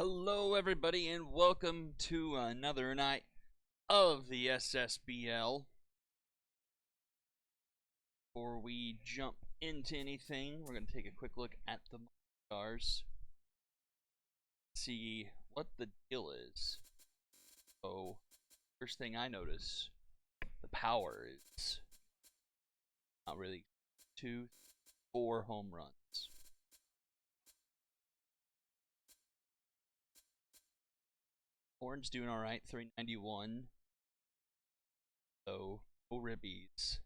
Hello, everybody, and welcome to another night of the SSBL. Before we jump into anything, we're going to take a quick look at the stars, see what the deal is. So, first thing I notice, the power is not really 4 home runs. Horn's doing alright, 391. So, no ribbies.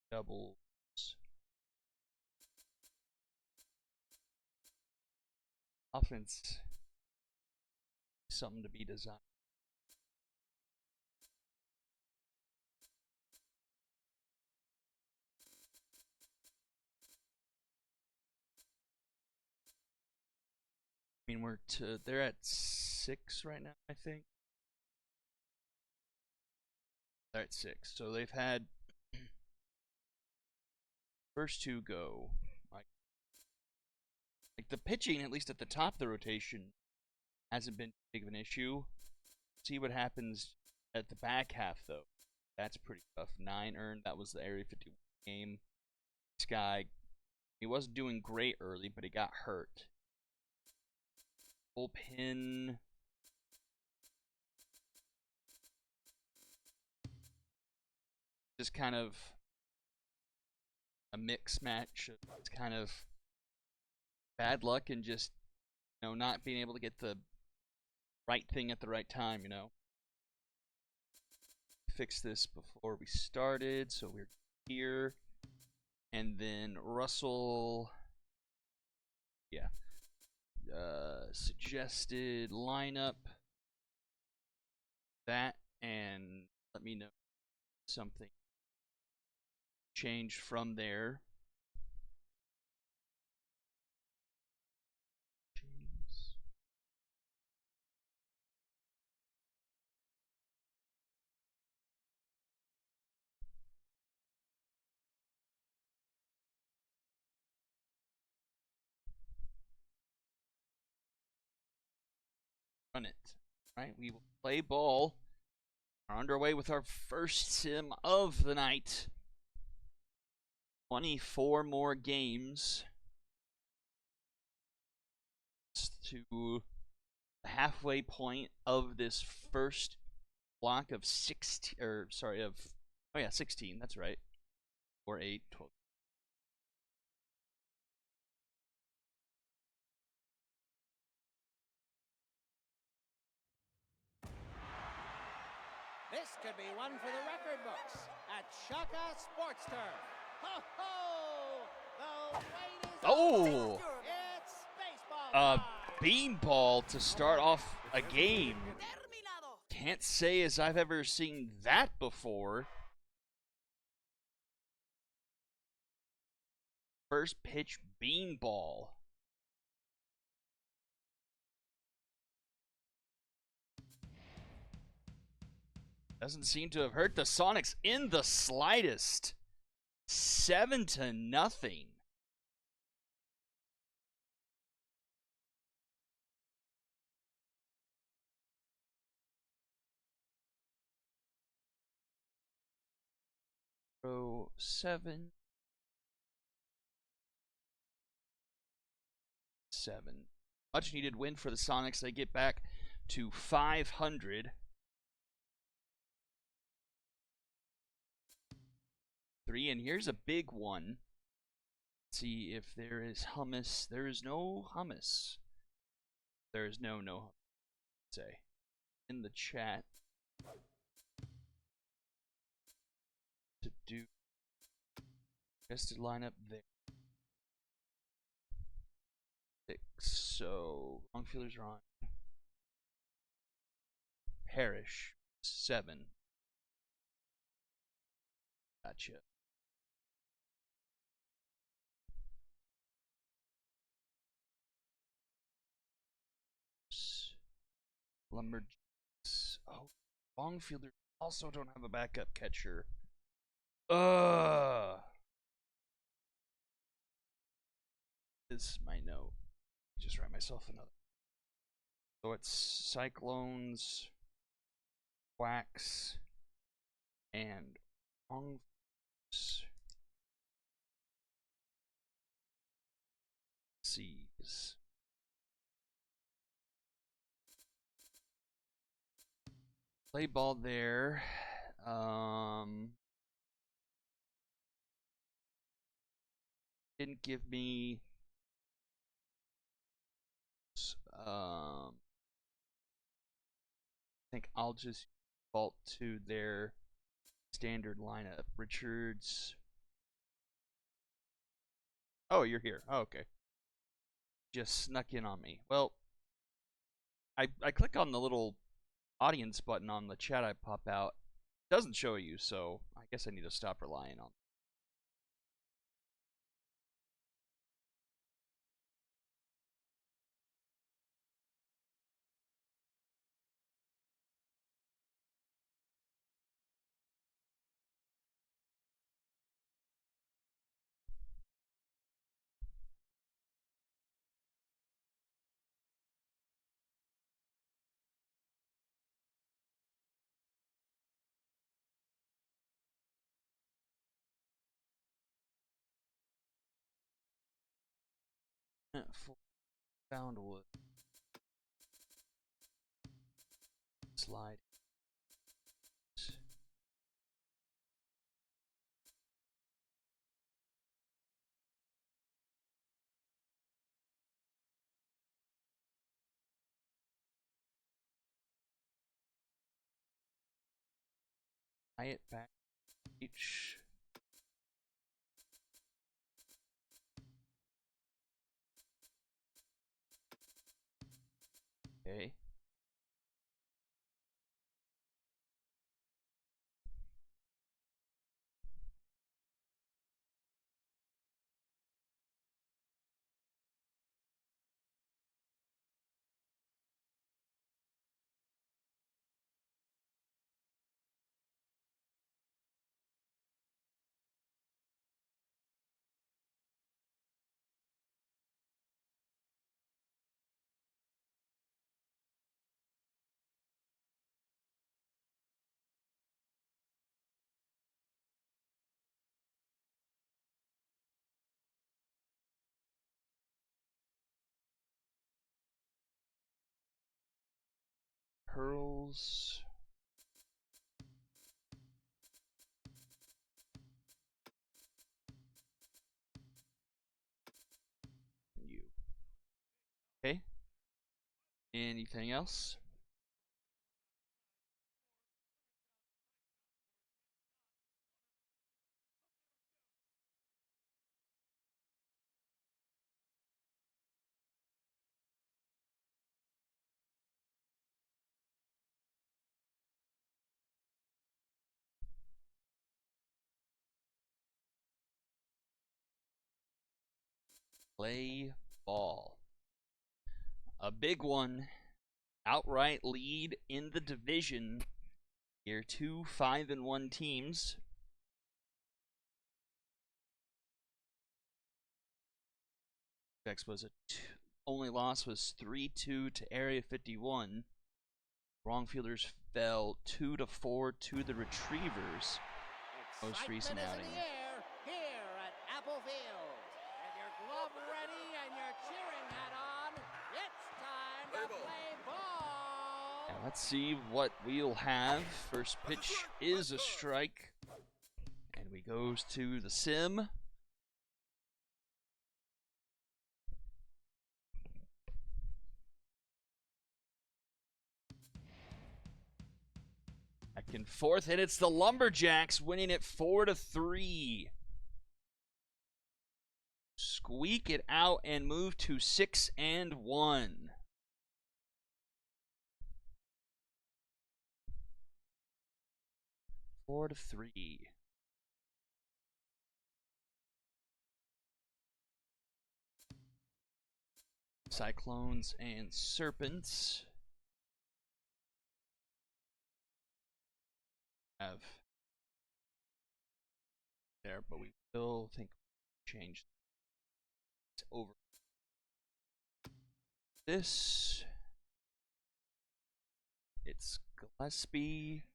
Doubles. Offense. Something to be desired. I mean, they're at 6 right now, I think. They're at 6. So they've had first 2 go. Like the pitching, at least at the top of the rotation, hasn't been big of an issue. See what happens at the back half, though. That's pretty tough. 9 earned. That was the Area 51 game. This guy, he wasn't doing great early, but he got hurt. Bullpen. Just kind of a mix match. It's kind of bad luck and just, not being able to get the right thing at the right time, Fix this before we started, so we're here. And then Russell, suggested lineup. That, and let me know something changed from there. Run it. Right, we will play ball. Are underway with our first sim of the night. 24 more games to the halfway point of this first block of 16, 16, that's right. 4, 8, 12. This could be one for the record books at Shaka Sports Turf. Ho ho! The wait is Oh! over. It's baseball time. Beanball to start off a game. Can't say as I've ever seen that before. First pitch beanball. Doesn't seem to have hurt the Sonics in the slightest. 7-0. Row 7. Much needed win for the Sonics. They get back to 500. 3, and here's a big one. Let's see if there is hummus. There is no hummus. There is no hummus. Say in the chat to do just to line up there. 6. So wrong fielders are on. Parrish 7. Gotcha. Lumberjacks. Oh, wrong fielders also don't have a backup catcher. This is my note. Just write myself another. So it's Cyclones, Quacks, and Seas. Play ball there. Didn't give me I think I'll just default to their standard lineup. Richards. Oh, you're here. Oh, okay. Just snuck in on me. Well, I click on the little audience button on the chat I pop out. It doesn't show you, so I guess I need to stop relying on. Found wood. Slide. It back each. Okay. Pearls. You. Okay. Anything else? Play ball. A big one. Outright lead in the division. Here, 2 5-1 teams. Was only loss was 3-2 to Area 51. Wrong fielders fell 2-4 to the Retrievers. Most recent outing. In the air here at Apple Field. With your glove ready and your cheering hat on, it's time to play ball. Yeah, let's see what we'll have. First pitch is a strike. And we goes to the sim. Back and forth, and it's the Lumberjacks winning it 4-3. Squeak it out and move to 6-1. Four to 3. Cyclones and Serpents have there, but we still think change over. this. It's Gillespie.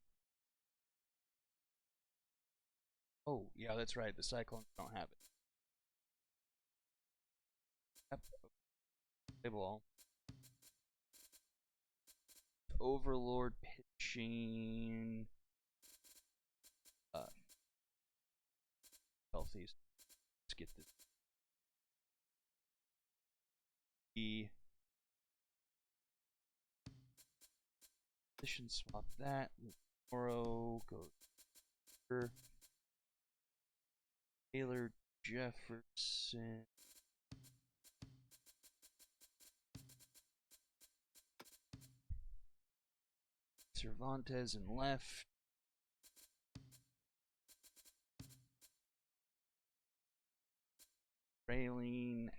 Oh, yeah, that's right. The Cyclones don't have it. Yep. Play ball. Overlord pitching. Healthy. Let's get this. Position swap that. Morrow goes for Taylor Jefferson. Cervantes in left. Raylene.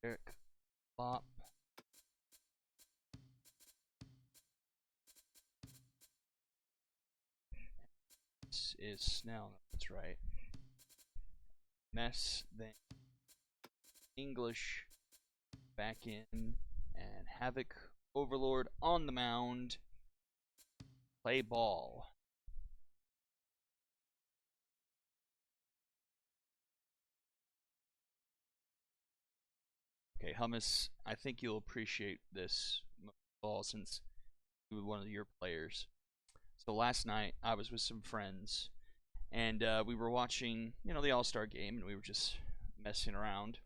Eric Bop. This is Snell. That's right. Mess. Then English back in. And Havoc Overlord on the mound. Play ball. Okay, Hummus, I think you'll appreciate this ball since you were one of your players. So last night I was with some friends and we were watching, the All-Star game, and we were just messing around.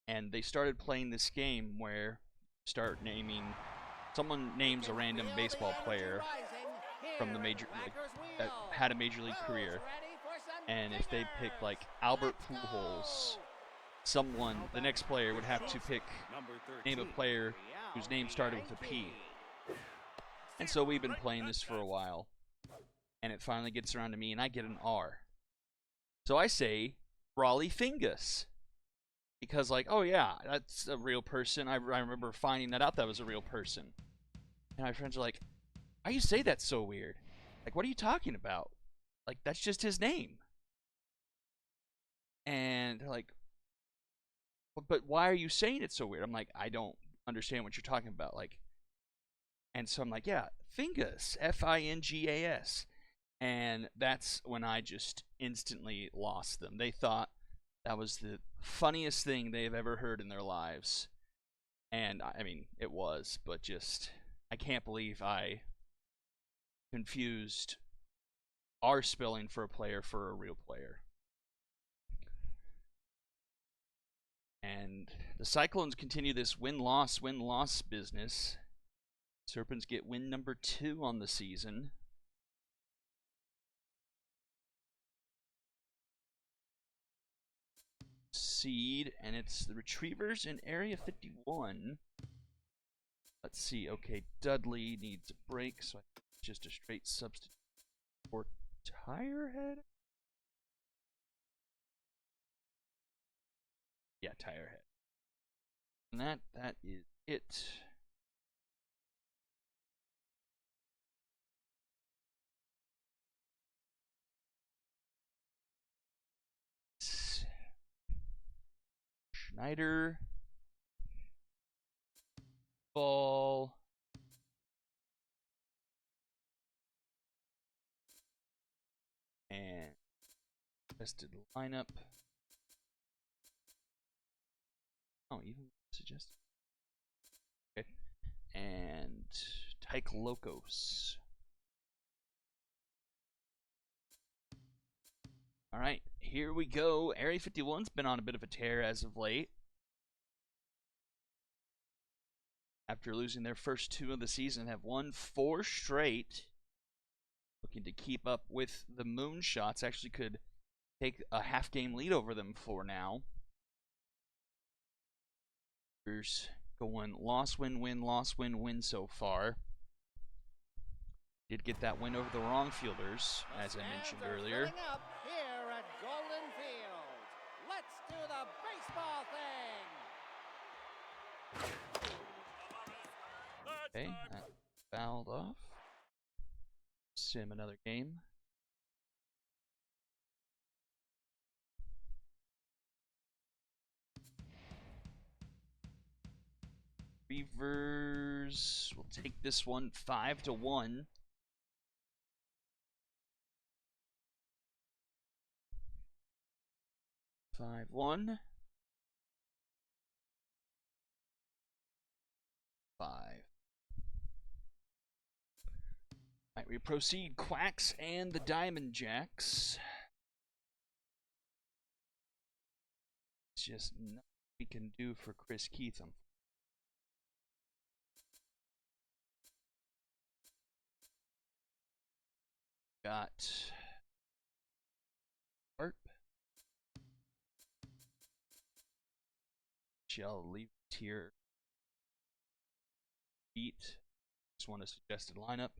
And they started playing this game where someone names a random baseball player from the major that had a major league career, and if they pick like Albert Pujols, the next player would have to name a player whose name started with a P. And so we've been playing this for a while, and it finally gets around to me, and I get an R. So I say Raleigh Fingus, because oh yeah, that's a real person. I remember finding that was a real person. And my friends are like, why you say that so weird? Like, what are you talking about? Like, that's just his name. And they're like, but why are you saying it so weird? I'm like, I don't understand what you're talking about. And so I'm like, yeah, Fingus, Fingas. And that's when I just instantly lost them. They thought that was the funniest thing they've ever heard in their lives. And I mean, it was, but I can't believe I confused our spelling for a player for a real player. And the Cyclones continue this win-loss business. Serpents get win number 2 on the season. Seed, and it's the Retrievers in Area 51. Let's see. Okay, Dudley needs a break, so just a straight substitute for Tirehead. Yeah, Tirehead. And that is it. Schneider. Ball. And tested lineup. Oh, even suggested. Okay. And Tyke Locos. All right, here we go. Area 51's been on a bit of a tear as of late. After losing their first 2 of the season, have won 4 straight. Looking to keep up with the Moonshots. Actually could take a half-game lead over them for now. Here's going loss, win, win, loss, win, win so far. Did get that win over the wrong fielders, as I mentioned earlier. Up here at Golden Field. Let's do the baseball thing. Okay, that fouled off. Sim another game. Beavers will take this one 5-1. Five one. 5. Alright, we proceed. Quacks and the Diamond Jacks. It's just nothing we can do for Chris Keith. Got Harp. Shall leave it here. Beat. Just want a suggested lineup.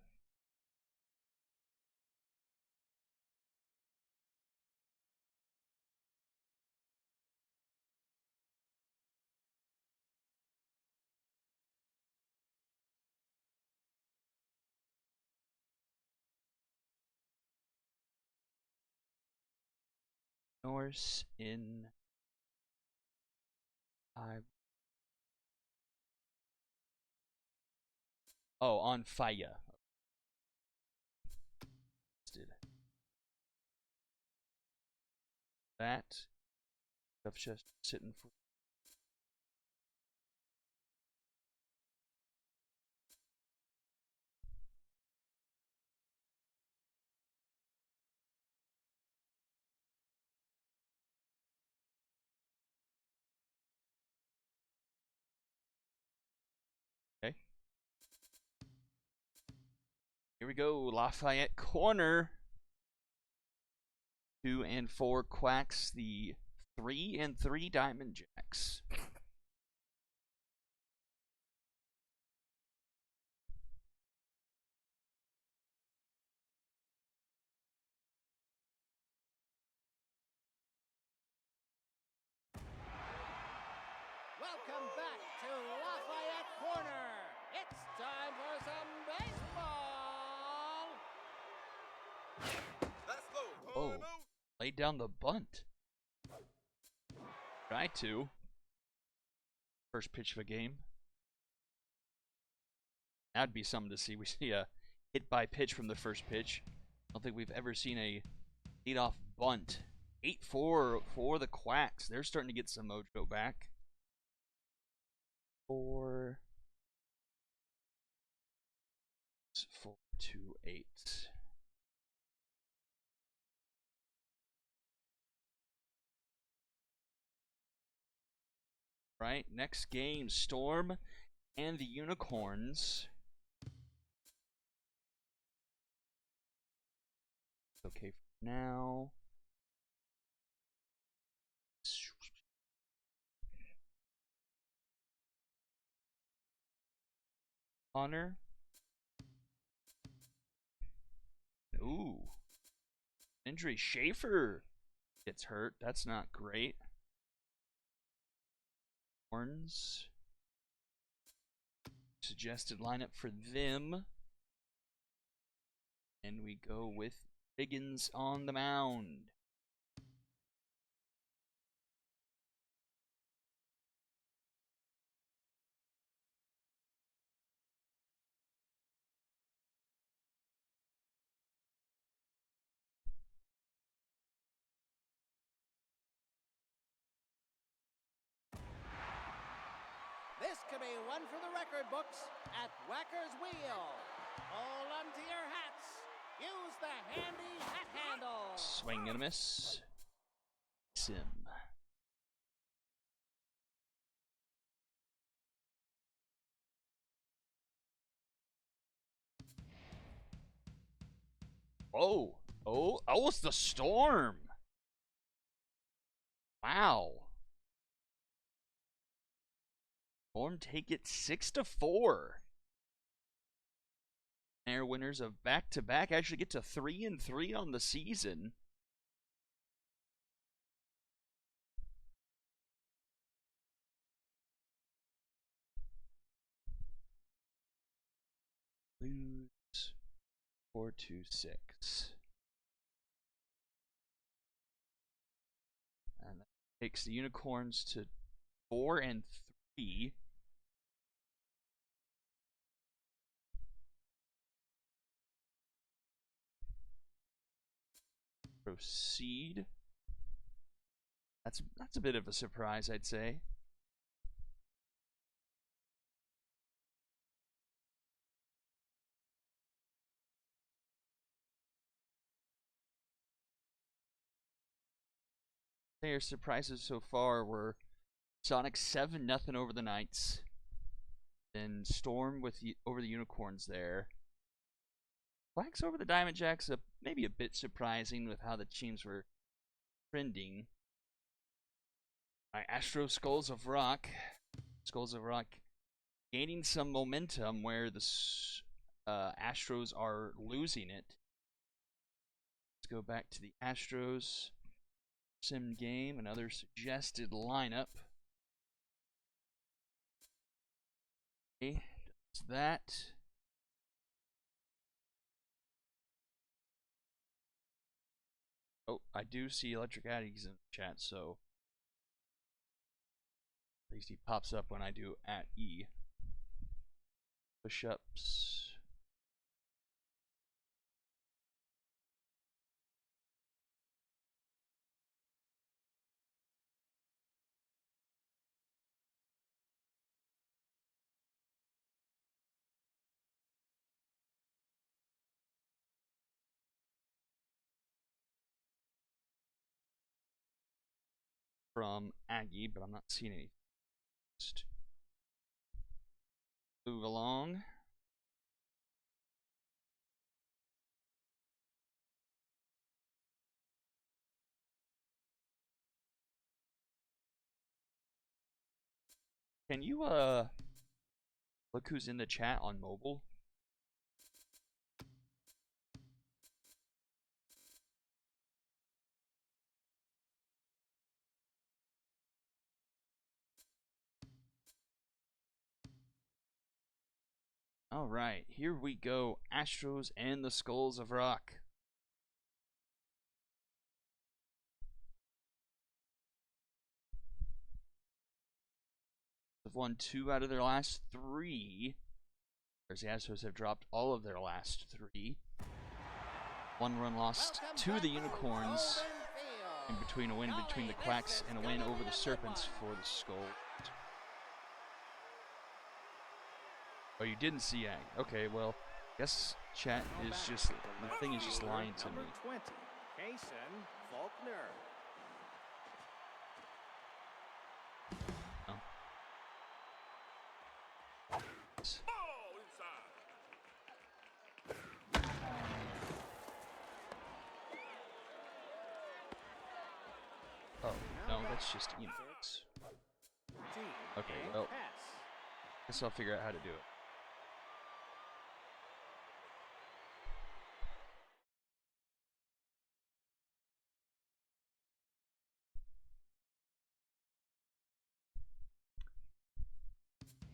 Norse in 5. Oh, on fire. That stuff's just sitting for. Okay. Here we go. Lafayette corner. 2 and 4 Quacks. The 3 and 3 Diamond Jacks. Welcome back to Lafayette Corner. It's time for some baseball. Oh, laid down the bunt. Try to. First pitch of a game. That'd be something to see. We see a hit by pitch from the first pitch. I don't think we've ever seen a leadoff bunt. 8-4 for the Quacks. They're starting to get some mojo back. 4 to 8. Right, next game, Storm and the Unicorns. Okay for now. Honor. Ooh. Injury. Schaefer gets hurt. That's not great. Horns. Suggested lineup for them. And we go with Biggins on the mound. This could be one for the record books at Whacker's Wheel. Hold on to your hats. Use the handy hat handle. Swing and a miss. Sim. Oh, it's the Storm. Wow. Storm take it 6-4. They're winners of back-to-back. Actually get to 3 and 3 on the season. Lose 4-6. And that takes the Unicorns to 4 and 3. proceed. That's a bit of a surprise, I'd say. Their surprises so far were Sonic 7-0 over the Knights. Then Storm with over the Unicorns there. Quacks over the Diamond Jacks, maybe a bit surprising with how the teams were trending. Astro Skulls of Rock. Skulls of Rock gaining some momentum where the Astros are losing it. Let's go back to the Astros sim game, another suggested lineup. Okay, does that. Oh, I do see Electric Addies in the chat, so at least he pops up when I do @E. Push-ups. From Aggie, but I'm not seeing anything. Just move along. Can you look who's in the chat on mobile? All right, here we go. Astros and the Skulls of Rock. They've won 2 out of their last 3. Whereas the Astros have dropped all of their last 3. 1 run lost to the Unicorns. In between a win between the Quacks and a win over the Serpents for the Skulls. Oh, you didn't see Ag. Okay, well, I guess chat is just, the thing is just lying to me. 20, Kason Faulkner. Oh. Oh, no, that's just emotes. Okay, well, guess I'll figure out how to do it.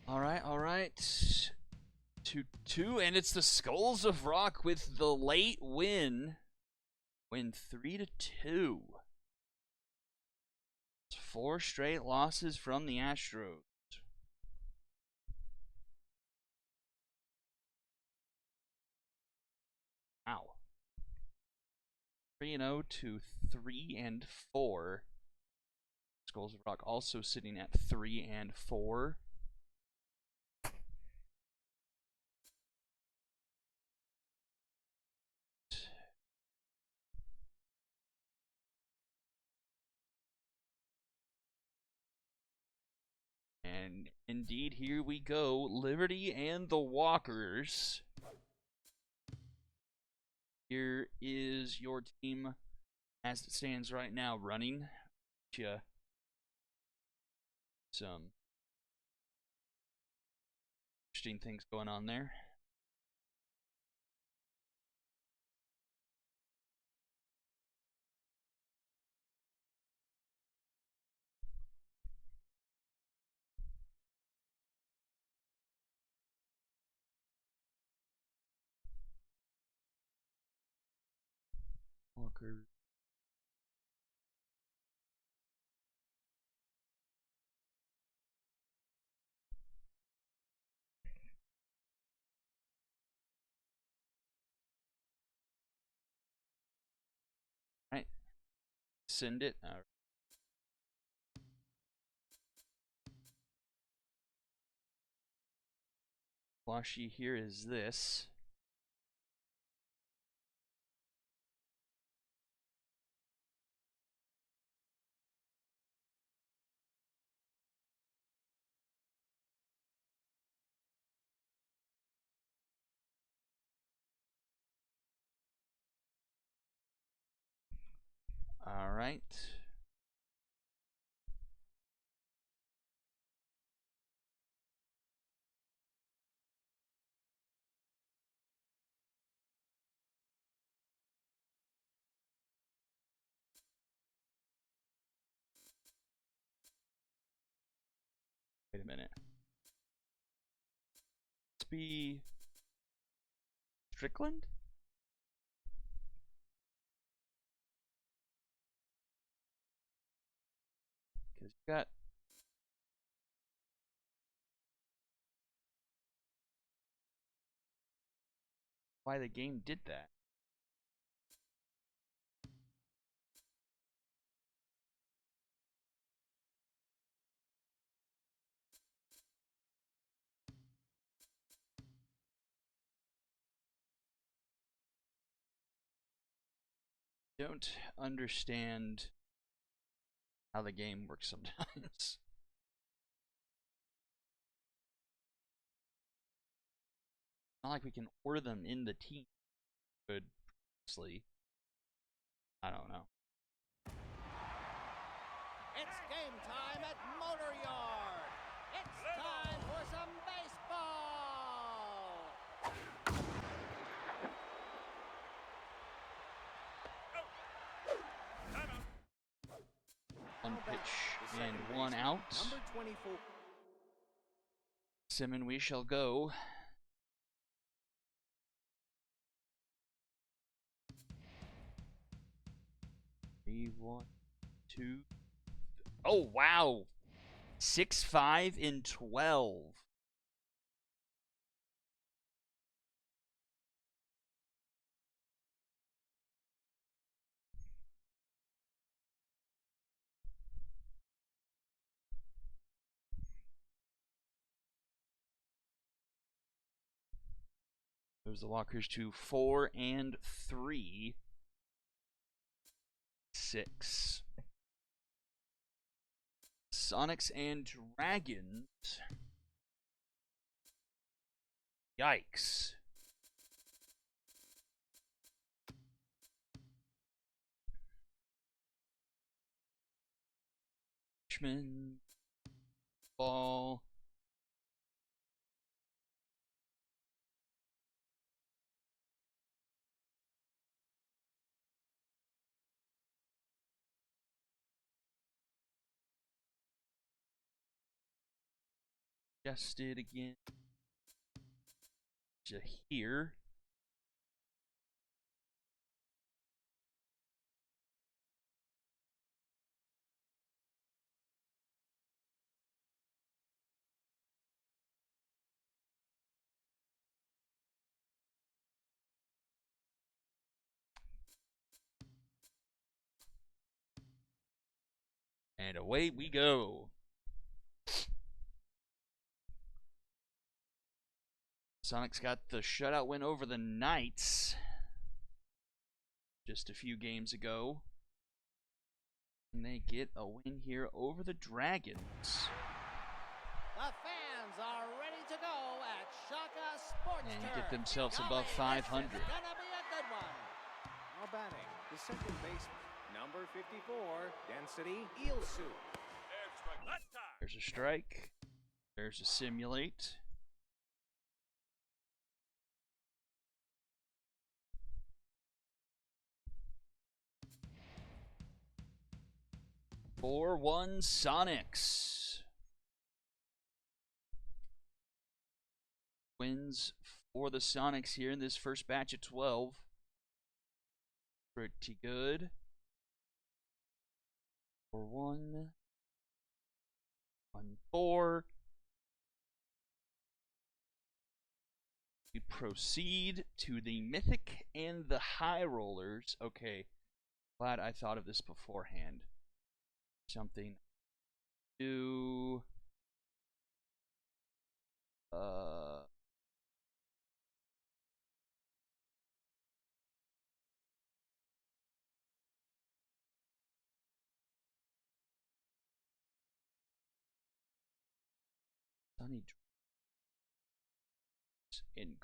All right. 2-2, and it's the Skulls of Rock with the late win. Win 3-2. 4 straight losses from the Astros. Wow. 3-0 to 3-4. Skulls of Rock also sitting at 3-4. And indeed, here we go. Liberty and the Walkers. Here is your team as it stands right now running. Some interesting things going on there. Walker. Right, Send it. Washi here is this. All right. Wait a minute. Let's be Strickland? Because you got why the game did that. Don't understand how the game works sometimes. Not like we can order them in the team. Good, previously. I don't know. It's game time at Motor Yard. It's time for some baseball. One pitch and one out. Number 24. Simon, we shall go. Three, 1, 2. Oh wow! 6-5 in 12. There's the Walkers to 4 and 3. 6. Sonics and Dragons. Yikes. Richmond. Ball. Adjusted again. To here. And away we go. Sonics got the shutout win over the Knights just a few games ago. And they get a win here over the Dragons. The fans are ready to go at Shaka Sports And Turf. get themselves above This is 500. gonna be a good one. Now batting, the second baseman, number 54, Density Eelsu. There's a strike. There's a simulate. For 1 Sonics. Wins for the Sonics here in this first batch of 12. Pretty good. For 1. 1, 4. We proceed to the Mythic and the High Rollers. Okay. Glad I thought of this beforehand. Something to Sunny in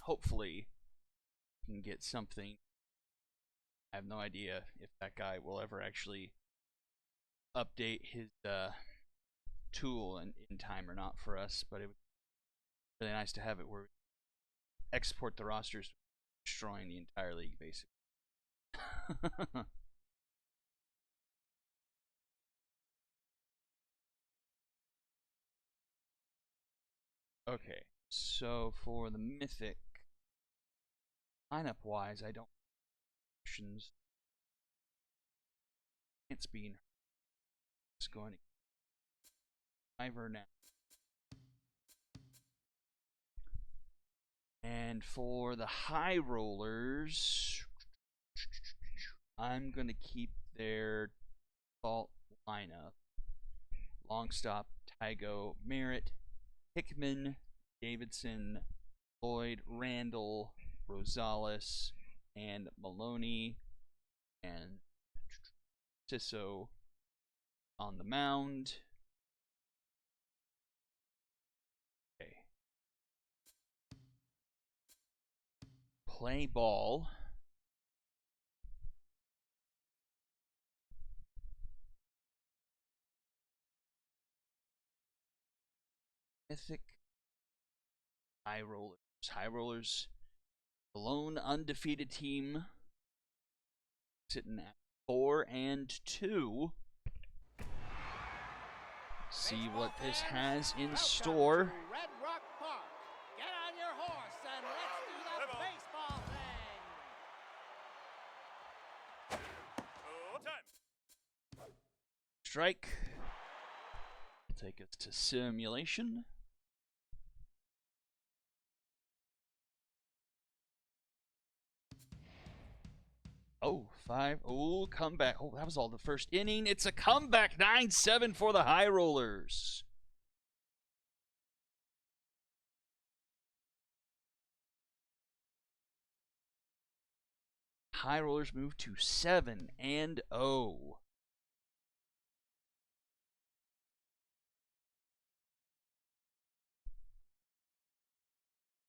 hopefully can get something. I have no idea if that guy will ever actually update his tool in time or not for us, but it would be really nice to have it where we export the rosters, destroying the entire league basically. Okay, so for the mythic, lineup wise, I don't options. It's being it's going to Ivor now. And for the high rollers, I'm going to keep their default lineup. Longstop, Tygo, Merritt, Hickman, Davidson, Lloyd, Randall, Rosales, and Maloney, and Tisso on the mound. Okay. Play ball. Mythic. High rollers. High rollers. The lone undefeated team. Sitting at 4-2. See what this has in store. Red Rock Park. Get on your horse and let's do the baseball thing. Time. Strike. Take us to simulation. Oh, 5. Oh, comeback. Oh, that was all the first inning. It's a comeback. 9-7 for the High Rollers. High Rollers move to 7-0.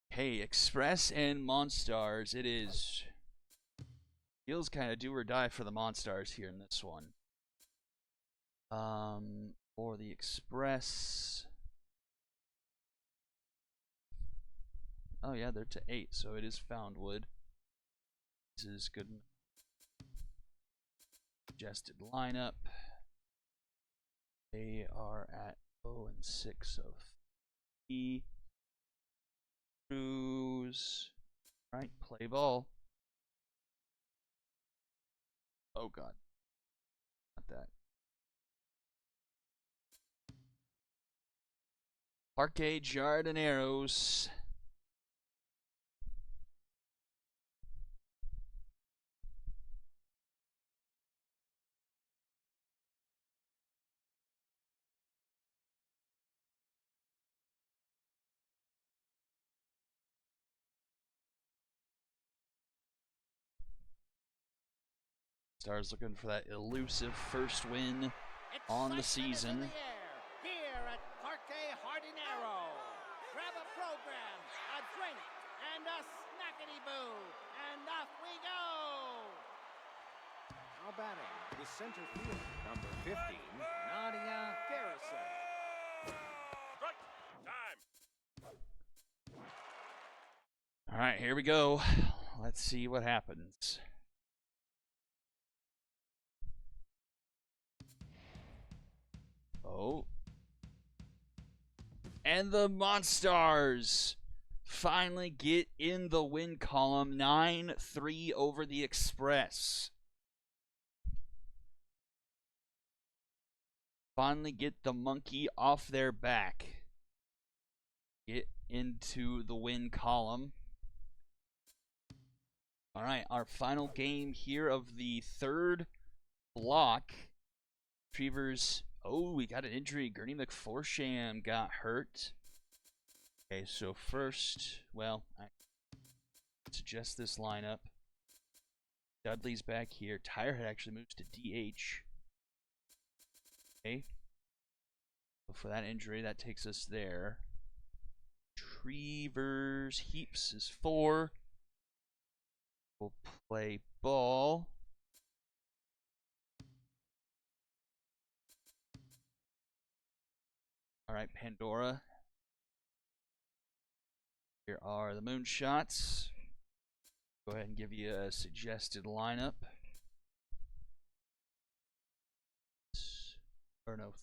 Hey, Express and Monstars. It is. Feels kind of do or die for the Monstars here in this one. For the Express. Oh yeah, they're to 8, so it is Foundwood. This is good. Suggested lineup. They are at 0-6 of E. Cruise. Right, play ball. Oh god. Not that. Parque Jardineros. Stars looking for that elusive first win on the season. Here at Parque Jardinero. Grab a program, a drink, and a snackety-boo. And off we go. Now batting, the center fielder, number 15, Nadia Garrison. right, here we go. Let's see what happens. Oh. And the Monstars finally get in the win column, 9-3 over the Express. Finally get the monkey off their back. Get into the win column. All right, our final game here of the third block. Retrievers. Oh, we got an injury. Gurney McForsham got hurt. Okay, so first, well, I suggest this lineup. Dudley's back here. Tirehead actually moves to DH. Okay. So for that injury, that takes us there. Retrievers. Heaps is 4. We'll play ball. All right, Pandora. Here are the moonshots. Go ahead and give you a suggested lineup. Or no.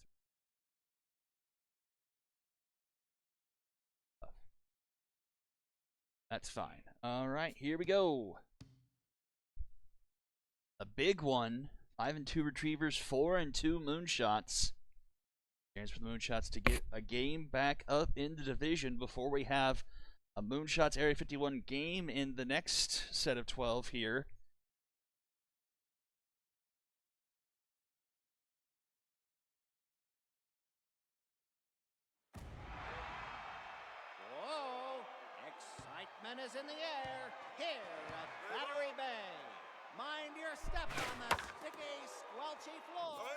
That's fine. All right, here we go. A big one. 5 and 2 retrievers, 4 and 2 moonshots. Chance for the moonshots to get a game back up in the division before we have a Moonshots Area 51 game in the next set of 12 here. Whoa! Excitement is in the air here at Battery Bay. Mind your step on the sticky, squelchy floor.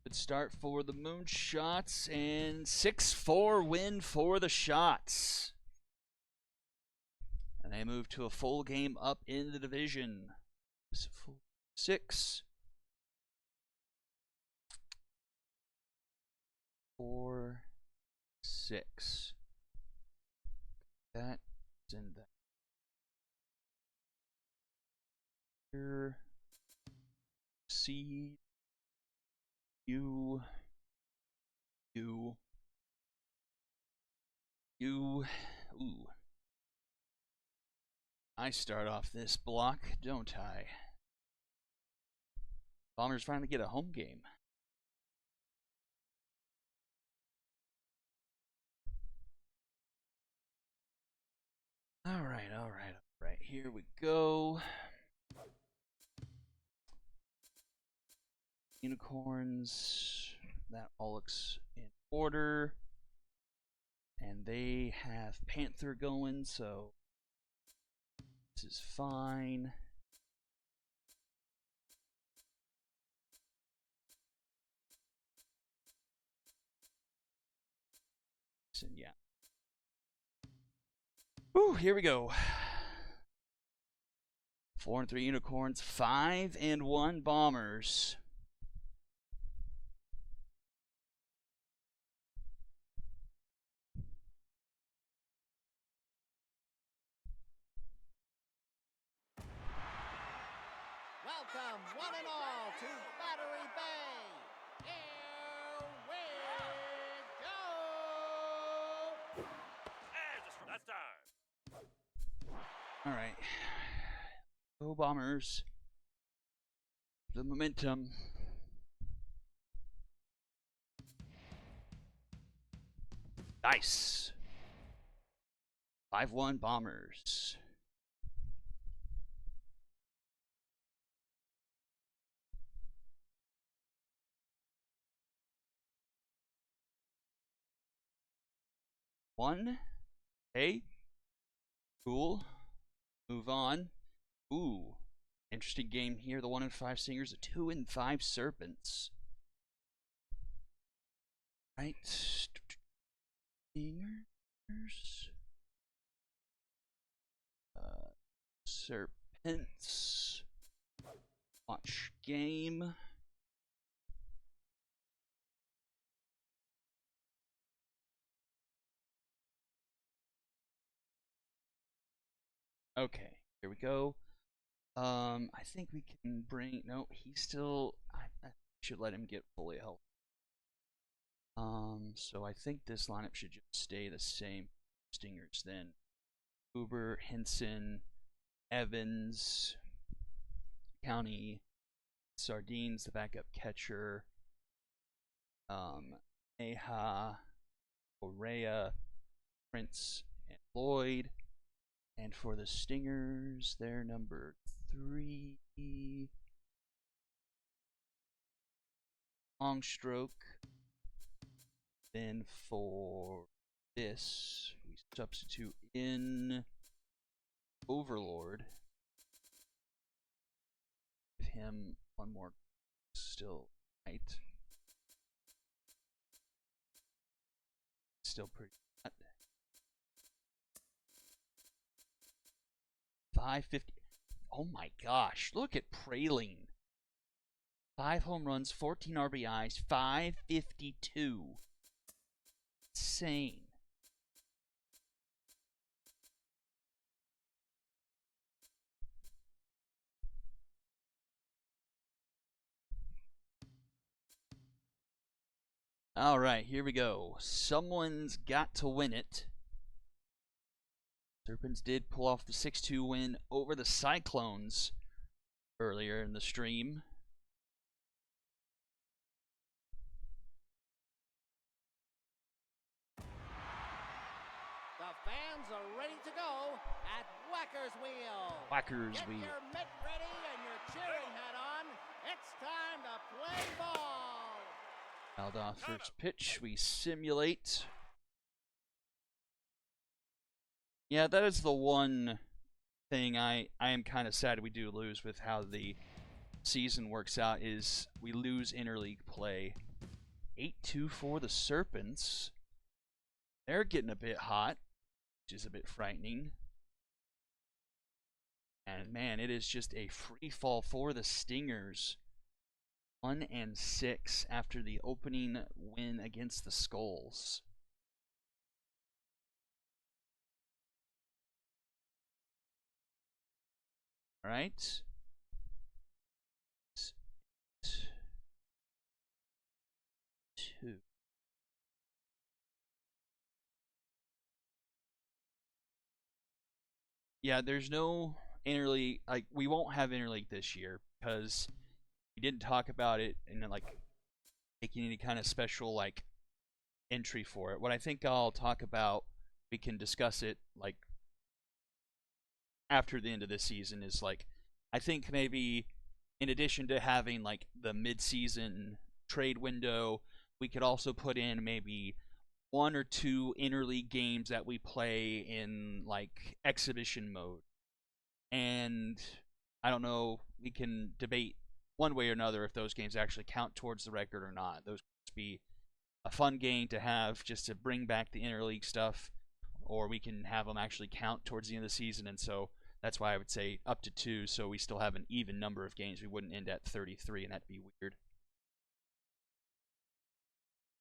Good start for the Moonshots and 6-4 win for the Shots. And they move to a full game up in the division. 6, 4, 6. That is in that. Here. C. U. Ooh. I start off this block, don't I? Bombers finally get a home game. All right. Here we go. Unicorns. That all looks in order. And they have Panther going, so this is fine. And yeah. Woo, here we go. 4 and 3 unicorns, 5 and 1 bombers. Welcome, one and all, to Battery Bay. Here we go. That's time. All right. Go bombers. The momentum. Nice. 5-1 bombers. One. Hey. Cool. Move on. Ooh. Interesting game here. The 1 and 5 Singers, the 2 and 5 Serpents. Right. Singers. Serpents. Watch game. Okay, here we go. I think we can bring. No, he's still. I should let him get fully healthy. So I think this lineup should just stay the same. Stingers then. Uber, Henson, Evans, County, Sardines, the backup catcher. Neha, Correa, Prince, and Lloyd. And for the Stingers, they're number 3. Long stroke. Then for this, we substitute in Overlord. Give him one more still right. Still pretty hot. 550. Oh my gosh, look at Praline. 5 home runs, 14 RBIs, 552. Insane. All right, here we go. Someone's got to win it. Serpents did pull off the 6-2 win over the Cyclones earlier in the stream. The fans are ready to go at Whacker's Wheel. Whacker's Get Wheel. your mitt ready and your cheering hat on. It's time to play ball. Aldon first pitch. We simulate. Yeah, that is the one thing I am kind of sad we do lose with how the season works out is we lose interleague play. 8-2 for the Serpents. They're getting a bit hot, which is a bit frightening. And man, it is just a free fall for the Stingers. 1-6 after the opening win against the Skulls. All right. Two. Yeah, there's no interleague. Like, we won't have interleague this year because we didn't talk about it and like making any kind of special like entry for it. What I think I'll talk about, we can discuss it like after the end of this season, is like I think maybe in addition to having like the mid-season trade window, we could also put in maybe 1 or 2 interleague games that we play in like exhibition mode. And I don't know, we can debate one way or another if those games actually count towards the record or not. Those could be a fun game to have just to bring back the interleague stuff, or we can have them actually count towards the end of the season. And so that's why I would say up to 2, so we still have an even number of games. We wouldn't end at 33, and that'd be weird.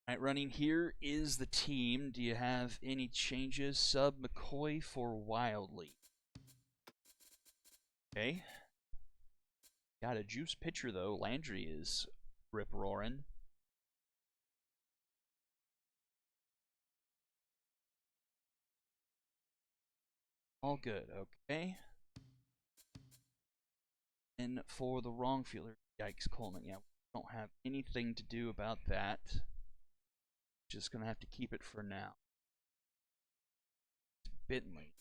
All right, running here is the team. Do you have any changes? Sub McCoy for Wildly. Okay. Got a juice pitcher, though. Landry is rip-roaring. All good, okay. And for the wrong fielder, yikes, Coleman. Yeah, we don't have anything to do about that. Just gonna have to keep it for now. Bentley.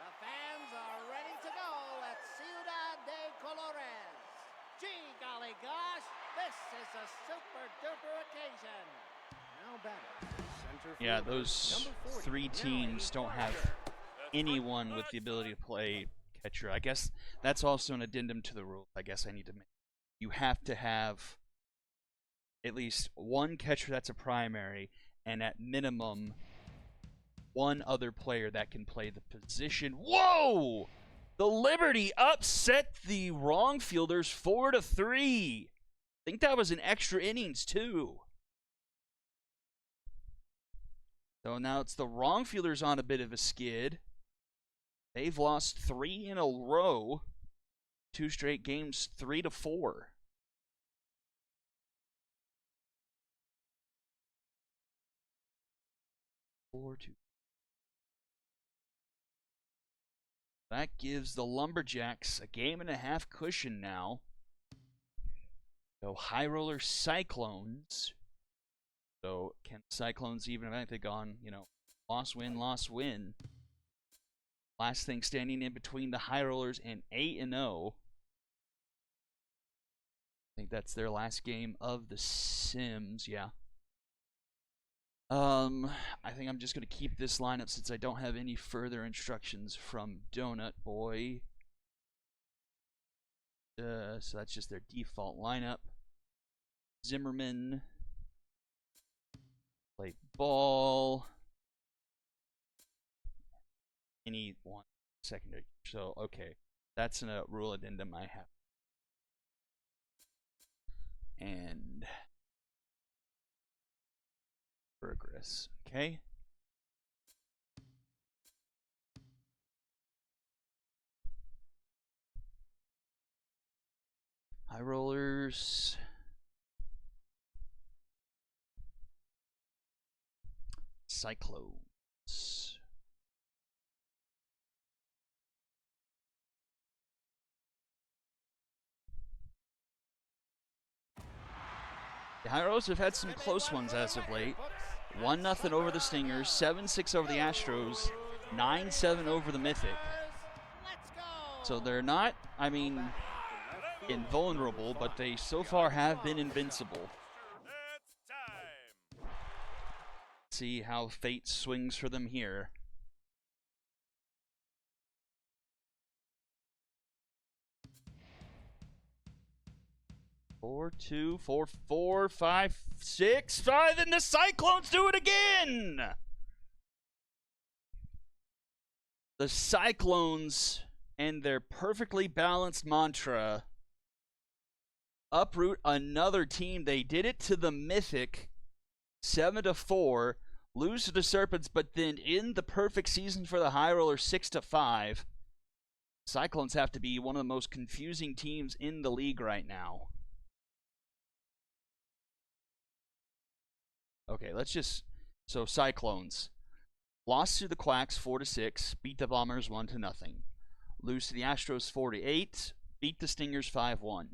The fans are ready to go at Ciudad de This is a super duper occasion. Now batting, center Yeah, fielder, those number 40, 3 teams don't have anyone with the ability to play catcher. I guess that's also an addendum to the rule. I guess I need to make. You have to have at least one catcher that's a primary, and at minimum, one other player that can play the position. Whoa! The Liberty upset the wrong fielders 4-3. I think that was an extra innings too. So now it's the wrong fielders on a bit of a skid. They've lost 3 in a row. 2 straight games, 3-4. 4-2. That gives the Lumberjacks a 1.5 game cushion now. So High Roller Cyclones. So can Cyclones even if they've gone, loss win. Last thing standing in between the High Rollers and 8-0. I think that's their last game of the Sims, yeah. I think I'm just going to keep this lineup since I don't have any further instructions from Donut Boy. So that's just their default lineup. Zimmerman. Play ball. Any one secondary. So, okay. That's a rule addendum I have. And progress. Okay. High rollers. Cyclones. The High rollers have had some close ones as of late. 1-0 over the Stingers, 7-6 over the Astros, 9-7 over the Mythic. So they're not, invulnerable, but they so far have been invincible. See how fate swings for them here. Four, 2, 4, 4, 5, 6, 5, and the Cyclones do it again! The Cyclones and their perfectly balanced mantra uproot another team. They did it to the Mythic, 7-4, lose to the Serpents, but then in the perfect season for the High Roller, 6-5. Cyclones have to be one of the most confusing teams in the league right now. Okay, so Cyclones lost to the Quacks 4-6, beat the Bombers 1-0. Lose to the Astros 4-8, beat the Stingers 5-1.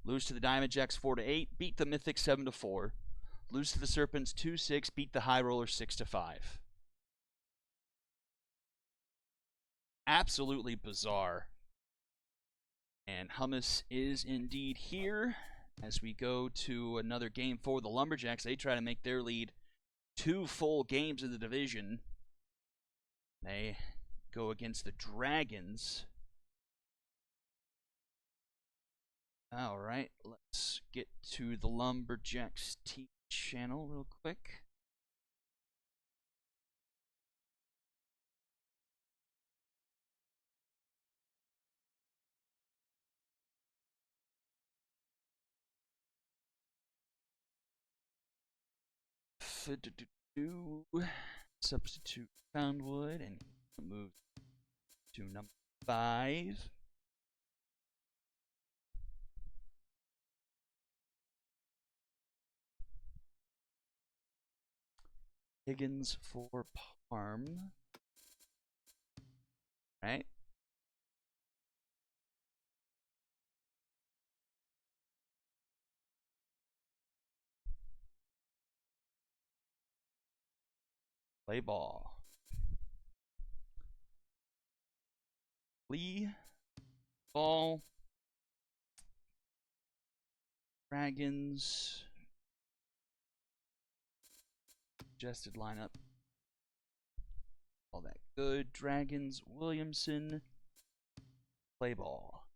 Lose to the Diamondbacks 4-8, beat the Mythic 7-4. Lose to the Serpents 2-6, beat the High Roller 6-5. Absolutely bizarre. And Hummus is indeed here. As we go to another game for the Lumberjacks, they try to make their lead 2 full games in the division. They go against the Dragons. All right, let's get to the Lumberjacks team channel real quick. Substitute Foundwood and move to number 5. Higgins for Parm. Right. Play ball. Lee. Ball. Dragons. Suggested lineup. All that good. Dragons, Williamson, play ball.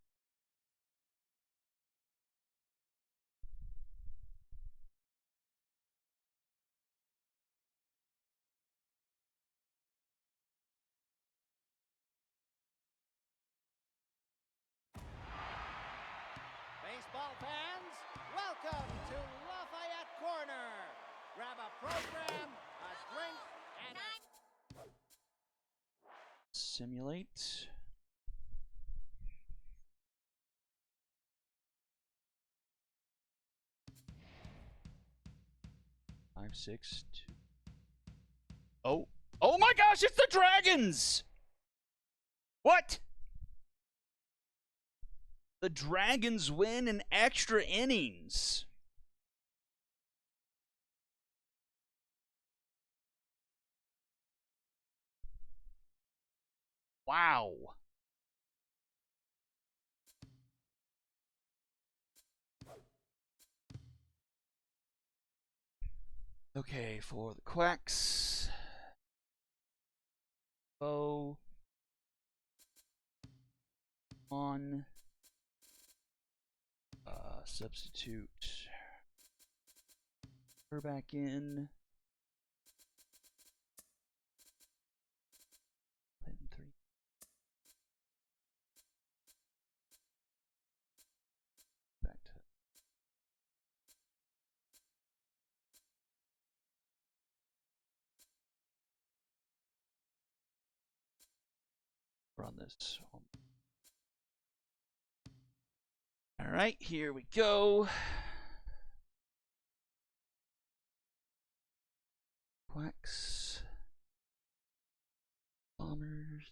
Baseball fans, welcome to Lafayette Corner. Grab a program, a drink, and Simulate. Five, 6, 2. Oh. Oh my gosh, it's the Dragons! What? The Dragons win in extra innings. Wow. Okay, for the Quacks. Oh. On. Substitute. Her back in. 3. Back to. Run this. All right, here we go. Quacks. Bombers.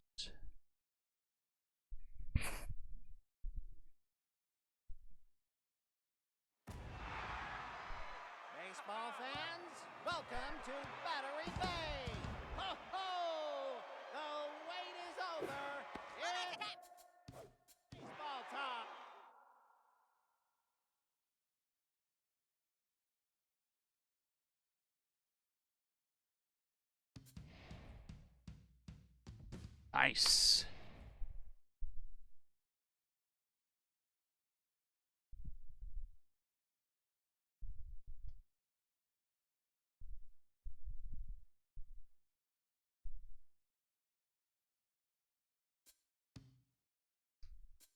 baseball fans, welcome to Battery Bay. Ho ho! The wait is over. It's baseball time. Nice.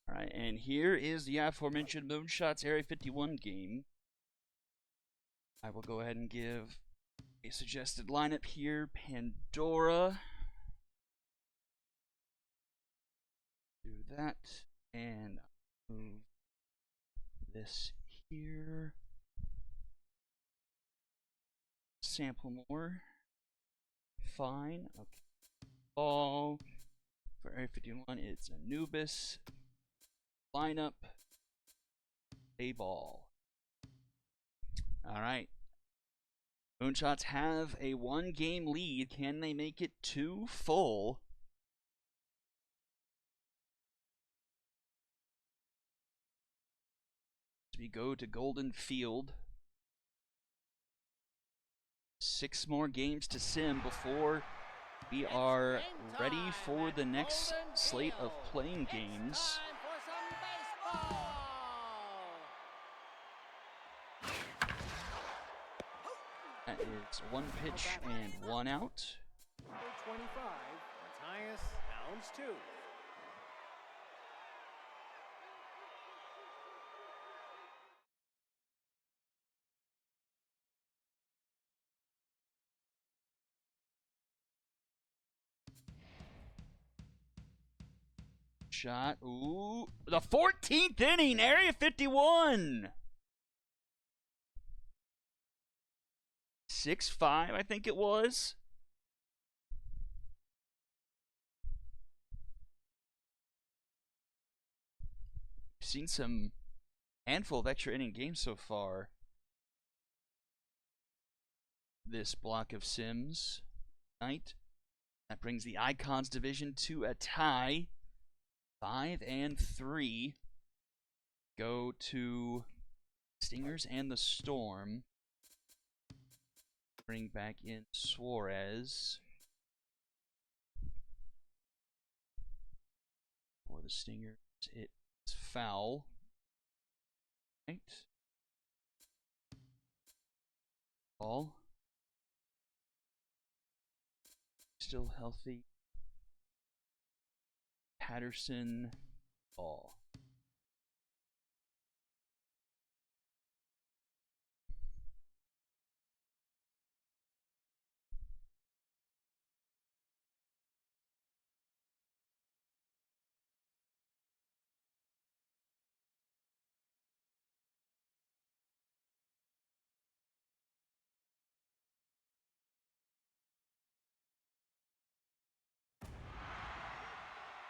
All right, and here is the aforementioned Moonshots Area 51 game. I will go ahead and give a suggested lineup here. Pandora. Do that. And move this here. Sample more. Fine. Okay. Ball. For Area 51, it's Anubis. Lineup. A ball. All right. Moonshots have a 1-game lead. Can they make it 2 full? We go to Golden Field. 6 more games to sim before we are ready for the next slate of playing games. Time for some baseball. That is 1 pitch and 1 out. Number 25, Matthias Downs 2. Shot. Ooh. The 14th inning, Area 51. 6-5, I think it was. Seen some handful of extra inning games so far. This block of sims tonight. That brings the Icons division to a tie. 5 and 3 go to Stingers and the Storm. Bring back in Suarez. For the Stingers, it's foul. Right. Ball. Still healthy. Patterson. Ball.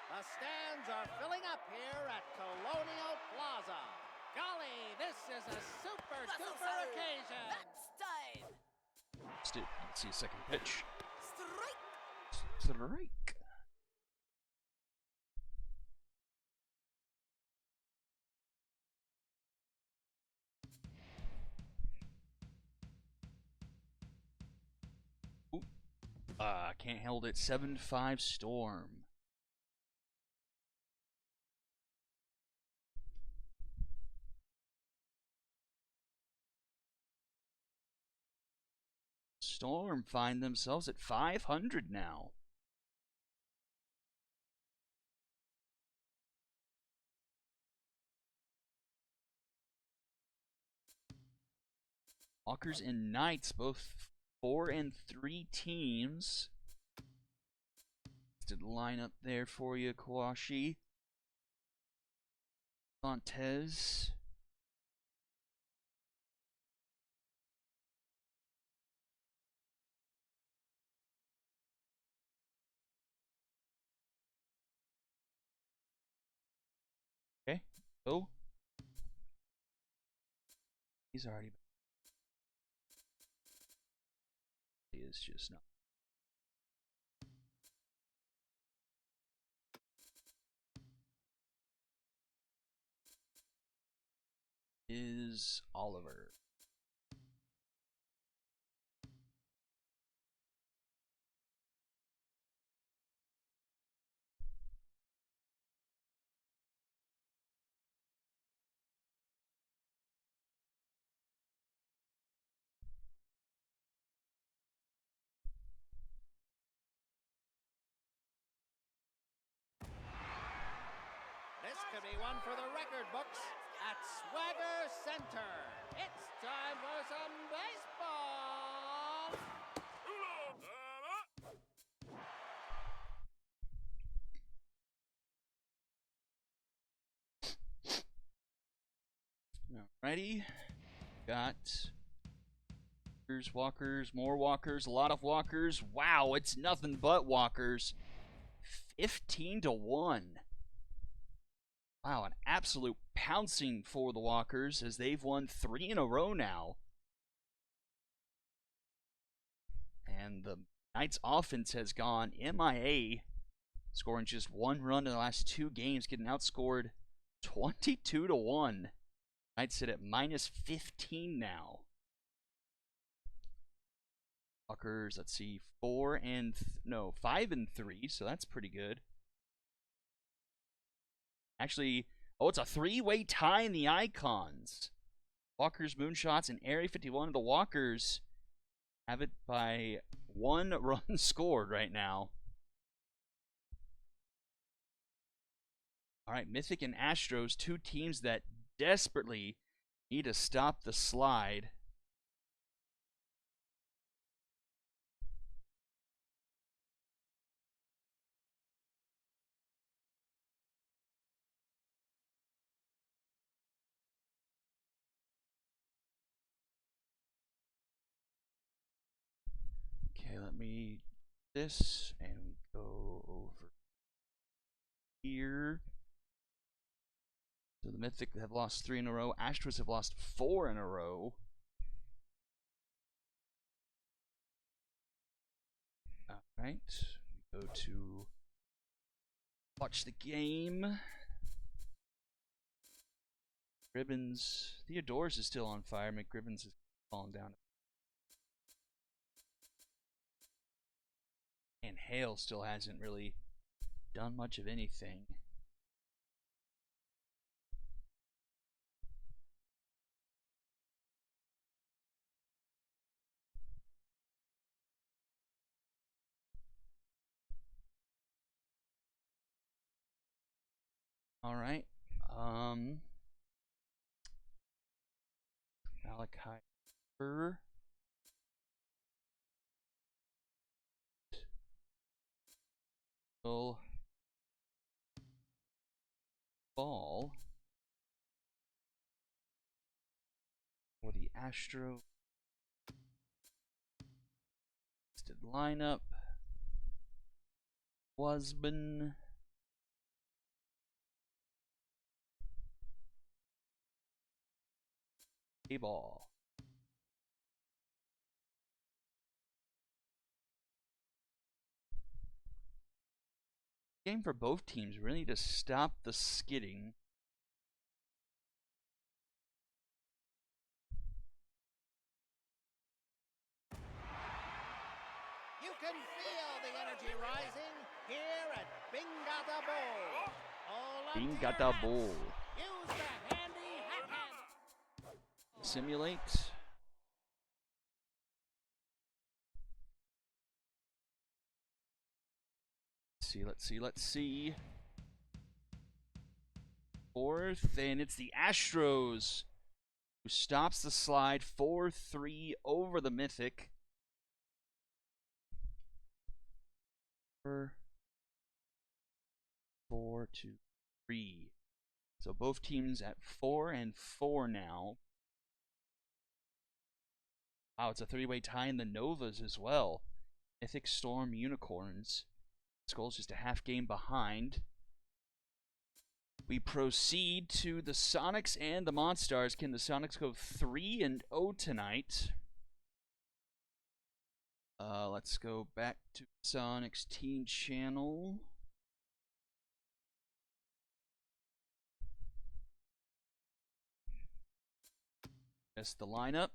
The stands are filling up here at Colonial Plaza. Golly, this is a super duper occasion. That's time. Let's see a second pitch. Strike. Strike. Ooh. Can't hold it. 7-5 Storm. Storm find themselves at 500 now. Walkers and Knights, both 4 and 3 teams. Did line up there for you, Kawashi. Montez. Okay, go. He's already. He is just not. Is Oliver. This could be one for the record books at Swagger Center. It's time for some baseball. Alrighty. Got walkers, more walkers, a lot of walkers. Wow, it's nothing but walkers. 15-1. Wow, an absolute pouncing for the Walkers as they've won 3 in a row now. And the Knights offense has gone MIA, scoring just 1 run in the last 2 games, getting outscored 22-1. Knights sit at -15 now. Walkers, let's see, 5 and 3, so that's pretty good. Actually, it's a 3-way tie in the icons. Walkers, Moonshots, and Area 51 of the Walkers have it by 1 run scored right now. All right, Mythic and Astros, 2 teams that desperately need to stop the slide. Okay, let me this and we go over here. So the Mythic have lost 3 in a row. Astros have lost 4 in a row. All right, we go to watch the game. Gribbons. Theodorus is still on fire. McGribbons is falling down. And Hale still hasn't really done much of anything. All right. Malachi Burr. Ball for the Astro lineup. Wasbin. A-ball. Game for both teams. Really to stop the skidding. You can feel the energy rising here at Bingata Bowl. Hold up to your Bingata hats. Bowl. Use the handy hat hand. Simulate. Let's see. Fourth, and it's the Astros who stops the slide 4-3 over the Mythic. 4-3. So both teams at 4-4 now. Wow, it's a three-way tie in the Novas as well. Mythic, Storm, Unicorns. Skull's just a half game behind. We proceed to the Sonics and the Monstars. Can the Sonics go 3-0 tonight? Let's go back to Sonics team channel. That's the lineup.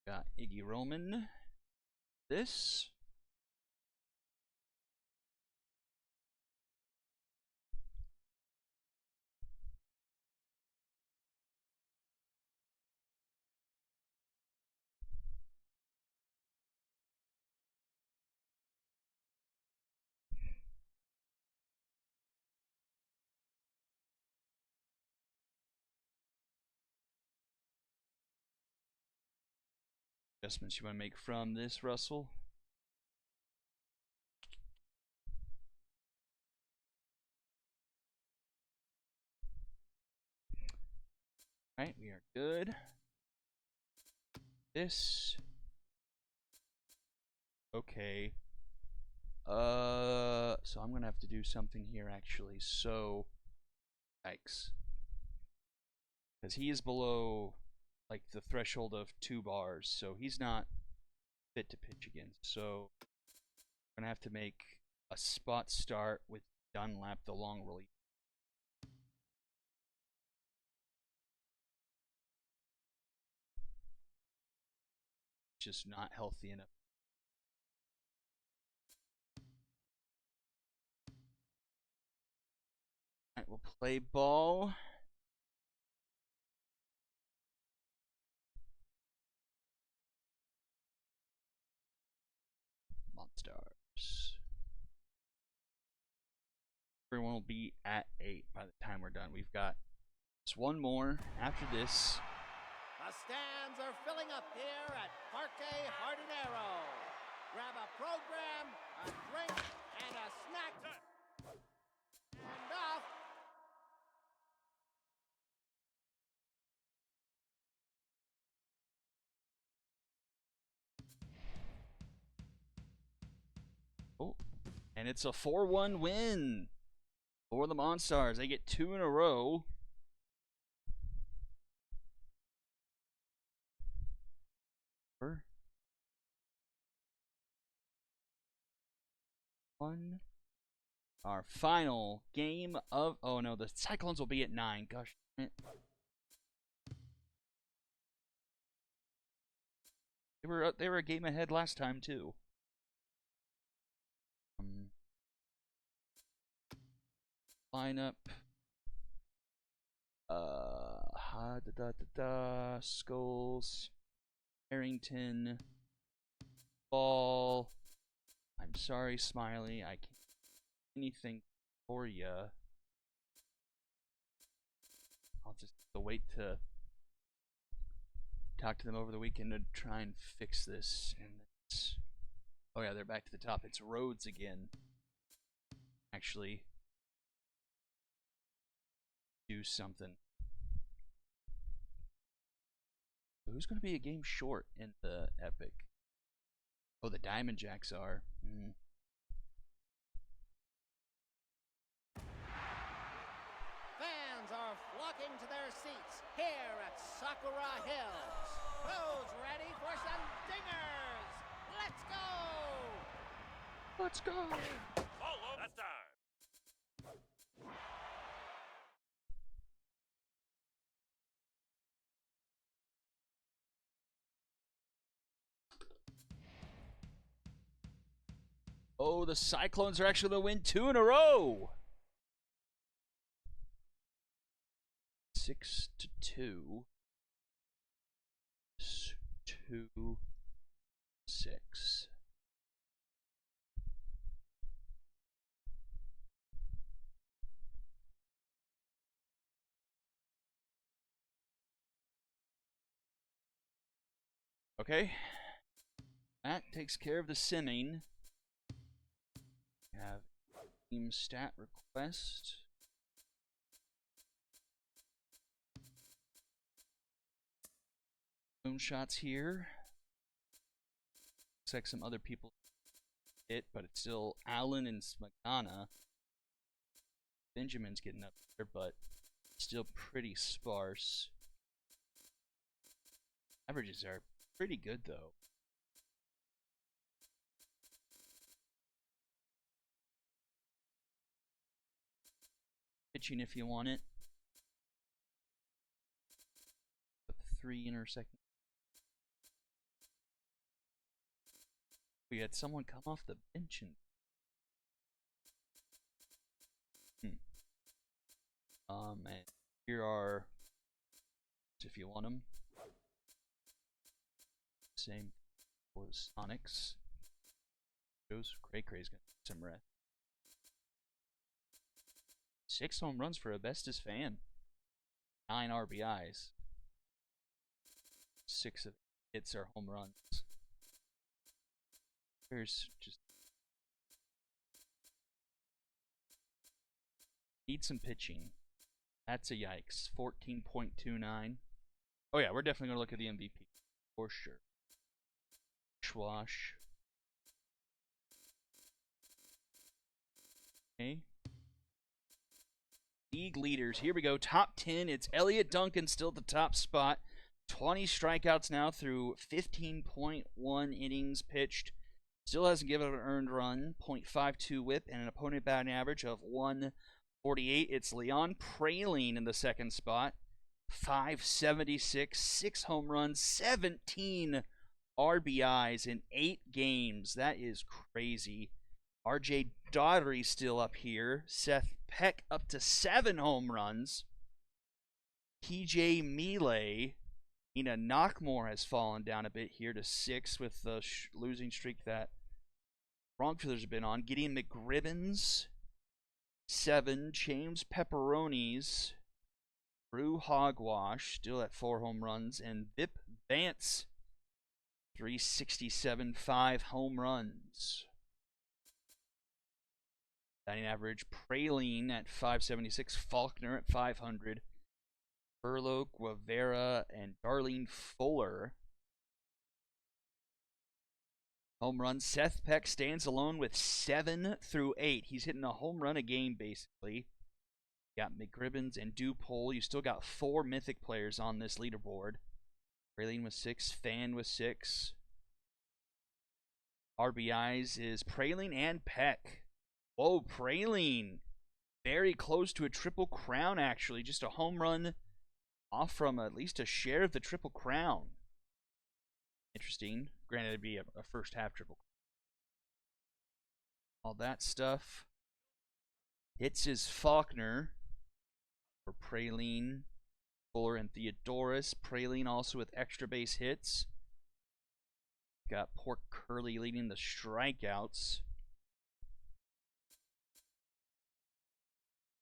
Got Iggy Roman. This. Adjustments you want to make from this, Russell? Alright, we are good. This. Okay. So I'm gonna have to do something here actually. So, yikes. Because he is below, like, the threshold of 2 bars, so he's not fit to pitch against. So, I'm gonna have to make a spot start with Dunlap, the long relief. Just not healthy enough. Alright, we'll play ball. Monstars. Everyone will be at 8 by the time we're done. We've got just one more after this. The stands are filling up here at Parque Jardinero. Grab a program, a drink, and a snack. And off. Oh, and it's a 4-1 win for the Monstars. They get 2 in a row. One, Our final game of... Oh, no, the Cyclones will be at 9. Gosh, damn it. They were a game ahead last time, too. Lineup. Skulls. Harrington. Ball. I'm sorry, Smiley. I can't do anything for you. I'll just wait to talk to them over the weekend to try and fix this. And oh yeah, they're back to the top. It's Rhodes again. Actually, do something. So who's going to be a game short in the Epic? Oh, the Diamond Jacks are. Fans are flocking to their seats here at Sakura Hills. Who's ready for some dingers? Let's go! Let's go! Follow. That's time. Oh, the Cyclones are actually going to win 2 in a row. 6-2. 2-6. Okay. That takes care of the simming. We have team stat request. Moonshots here. Looks like some other people hit, but it's still Allen and Smagana. Benjamin's getting up there, but still pretty sparse. Averages are pretty good, though. Pitching if you want it. With 3 intersecting. We had someone come off the bench and and here are, if you want them, same was Sonics. Shows Cray-Cray's gonna get some rest. 6 home runs for a Bestis fan. 9 RBIs. 6 of the hits are home runs. Here's just need some pitching. That's a yikes. 14.29. Oh yeah, we're definitely gonna look at the MVP for sure. Schwash. Okay. League leaders. Here we go. Top 10. It's Elliott Duncan still at the top spot. 20 strikeouts now through 15.1 innings pitched. Still hasn't given up an earned run. .52 whip and an opponent batting average of 148. It's Leon Praline in the second spot. 576, 6 home runs, 17 RBIs in 8 games. That is crazy. RJ Daugherty still up here. Seth Peck up to 7 home runs. PJ Mealy. Nina Knockmore has fallen down a bit here to 6 with the losing streak that Wrongfielders have been on. Gideon McGribbons, 7. James Pepperonis. Brew Hogwash, still at 4 home runs. And Vip Vance, 367, 5 home runs. Batting average, Praline at 576, Faulkner at 500, Burlow, Guevara, and Darlene Fuller. Home run, Seth Peck stands alone with 7 through 8. He's hitting a home run a game, basically. You got McGribbons and Dupole. You still got 4 mythic players on this leaderboard. Praline with 6, Fan with 6. RBIs is Praline and Peck. Whoa, Praline. Very close to a triple crown, actually. Just a home run off from at least a share of the triple crown. Interesting. Granted, it'd be a first half triple. All that stuff. Hits is Faulkner for Praline, Fuller, and Theodorus. Praline also with extra base hits. Got Port Curley leading the strikeouts.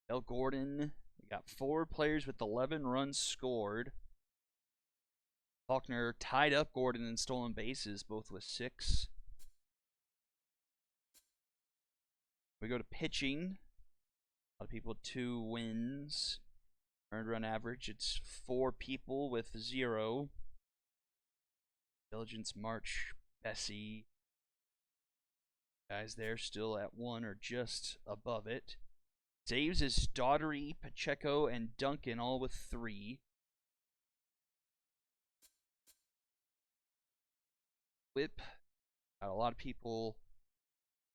L. Gordon. We got 4 players with 11 runs scored. Faulkner tied up Gordon in stolen bases, both with 6. We go to pitching. A lot of people 2 wins. Earned run average, it's 4 people with 0. Diligence, March, Bessie. Guys there still at 1 or just above it. Saves is Daughtery, Pacheco, and Duncan, all with 3. Whip, got a lot of people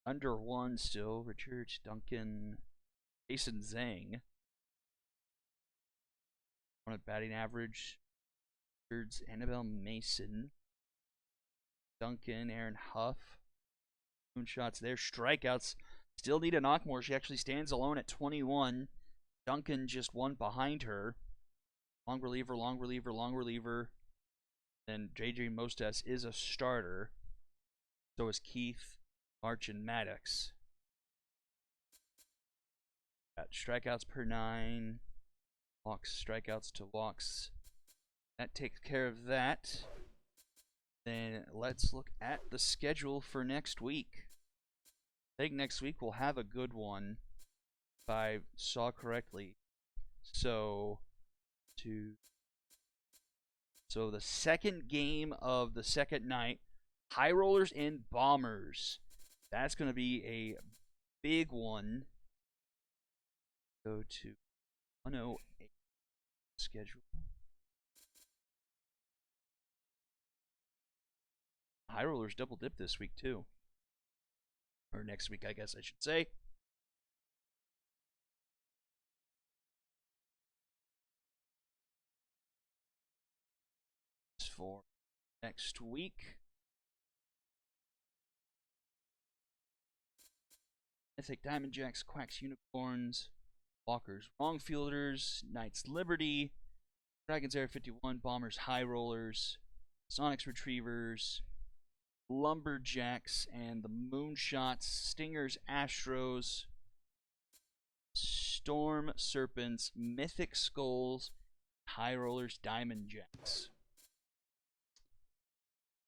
under 1 still. Richard, Duncan, Jason Zhang. On a batting average, Richards, Annabelle Mason, Duncan, Aaron Huff. Moonshots there. Strikeouts. Still need a knock more. She actually stands alone at 21. Duncan just 1 behind her. Long reliever, long reliever, long reliever. Then JJ Mostes is a starter. So is Keith, March, and Maddox. Got strikeouts per 9. Walks, strikeouts to walks. That takes care of that. Then let's look at the schedule for next week. I think next week we'll have a good one, if I saw correctly. So the second game of the second night, High Rollers and Bombers. That's going to be a big one. Go to 108 schedule. High Rollers double dip this week too. Or next week, I guess I should say. For next week. Mythic Diamond Jacks, Quacks Unicorns, Walkers Wrong Fielders, Knights Liberty, Dragons Air 51, Bombers High Rollers, Sonics Retrievers, Lumberjacks, and the Moonshots, Stingers Astros, Storm Serpents, Mythic Skulls, High Rollers Diamond Jacks.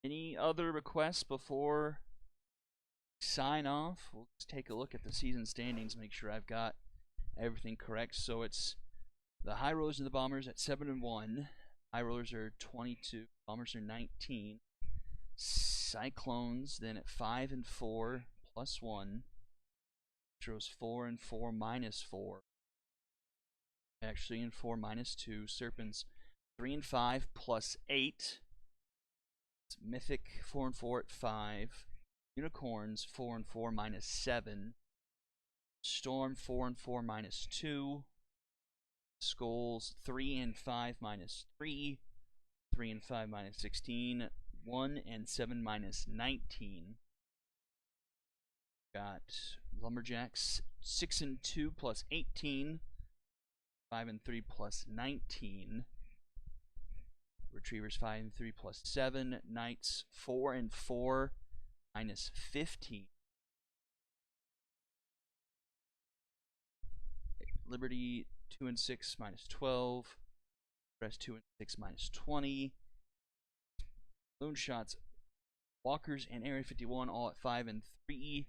Any other requests before we sign off? We'll just take a look at the season standings, make sure I've got everything correct. So it's the High Rollers and the Bombers at 7-1. High Rollers are 22. Bombers are 19. Cyclones then at 5-4 plus 1. Astros 4-4 minus 4. Actually, in 4 minus 2. Serpents 3-5 plus 8. Mythic 4-4 at 5. Unicorns 4-4 minus 7. Storm 4-4 minus 2. Skulls 3-5 minus 3. 3-5 minus 16. 1-7 minus 19. Got Lumberjacks 6-2 plus 18. 5-3 plus 19. Retrievers 5-3 plus 7. Knights 4-4 minus 15. Liberty 2-6 minus 12. Rest 2-6 minus 20. Moonshots, Walkers, and Area 51 all at 5-3.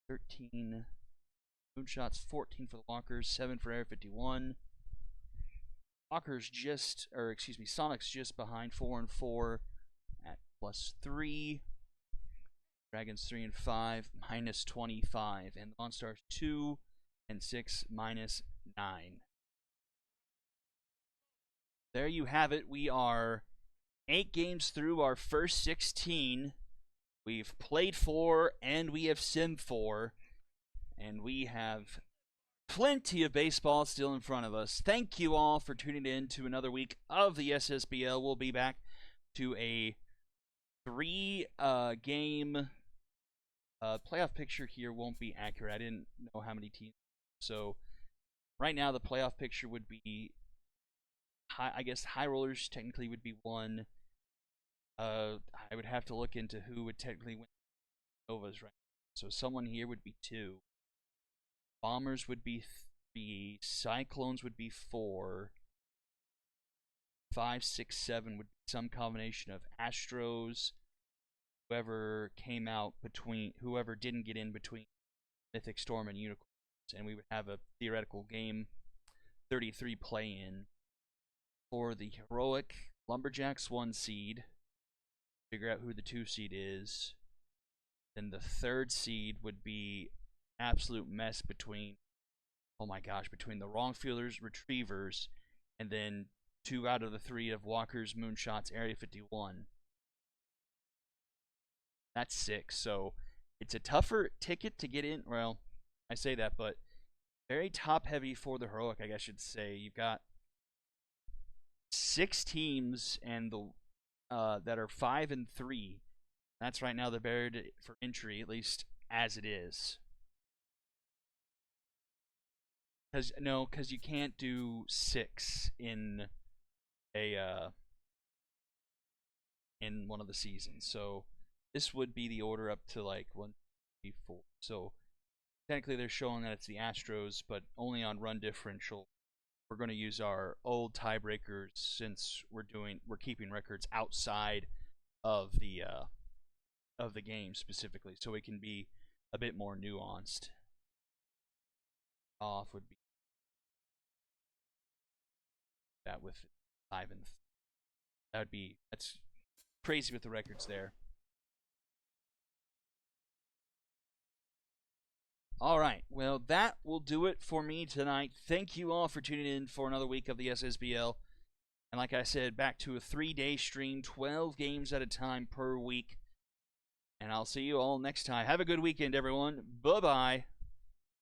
13. Moonshots 14 for the Walkers, 7 for Area 51. Walkers Sonics just behind 4-4 at plus 3. Dragons 3-5 minus 25, and the Monstars 2-6 minus 9. There you have it. We are 8 games through our first 16. We've played 4 and we have simmed 4. and we have plenty of baseball still in front of us. Thank you all for tuning in to another week of the SSBL. We'll be back to a 3-game playoff picture here. Won't be accurate. I didn't know how many teams. So right now the playoff picture would be I guess high rollers technically would be 1. I would have to look into who would technically win Novas right now. So someone here would be 2. Bombers would be 3. Cyclones would be 4. 5, 6, 7 would be some combination of Astros, whoever didn't get in between Mythic Storm and Unicorns, and we would have a theoretical game 33 play-in for the heroic Lumberjacks 1 seed. Figure out who the 2 seed is. Then the 3rd seed would be absolute mess between the Wrongfielders, Retrievers, and then 2 out of the 3 of Walker's, Moonshots, Area 51. That's 6. So it's a tougher ticket to get in. Well, I say that, but very top heavy for the heroic, I guess I should say. You've got 6 teams and that are 5 and 3. That's right now they're buried for entry, at least as it is. Because you can't do 6 in one of the seasons. So this would be the order up to like 1, 2, 3, 4. So technically they're showing that it's the Astros, but only on run differential. We're going to use our old tiebreakers since we're keeping records outside of the game specifically, so it can be a bit more nuanced. Off would be that with 5 and 3. That's crazy with the records there. All right, well, that will do it for me tonight. Thank you all for tuning in for another week of the SSBL. And like I said, back to a 3-day stream, 12 games at a time per week. And I'll see you all next time. Have a good weekend, everyone. Bye-bye.